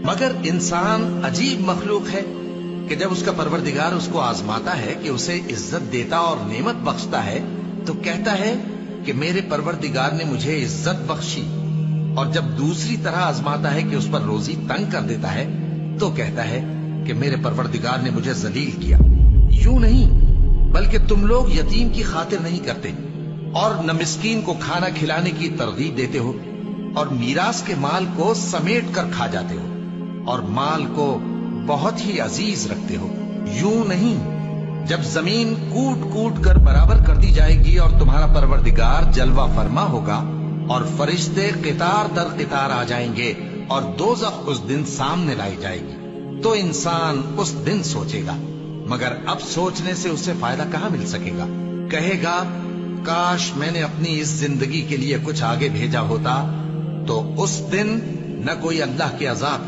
مگر انسان عجیب مخلوق ہے کہ جب اس کا پروردگار اس کو آزماتا ہے کہ اسے عزت دیتا اور نعمت بخشتا ہے تو کہتا ہے کہ میرے پروردگار نے مجھے عزت بخشی، اور جب دوسری طرح آزماتا ہے کہ اس پر روزی تنگ کر دیتا ہے تو کہتا ہے کہ میرے پروردگار نے مجھے ذلیل کیا۔ یوں نہیں، بلکہ تم لوگ یتیم کی خاطر نہیں کرتے اور نہ مسکین کو کھانا کھلانے کی ترغیب دیتے ہو، اور میراث کے مال کو سمیٹ کر کھا جاتے ہو اور مال کو بہت ہی عزیز رکھتے ہو۔ یوں نہیں، جب زمین کوٹ کوٹ کر برابر کر دی جائے گی اور تمہارا پروردگار جلوہ فرما ہوگا اور فرشتے قطار در قطار آ جائیں گے اور دوزخ اس دن سامنے لائی جائے گی، تو انسان اس دن سوچے گا، مگر اب سوچنے سے اسے فائدہ کہاں مل سکے گا؟ کہے گا کاش میں نے اپنی اس زندگی کے لیے کچھ آگے بھیجا ہوتا، تو اس دن نہ کوئی اللہ کے عذاب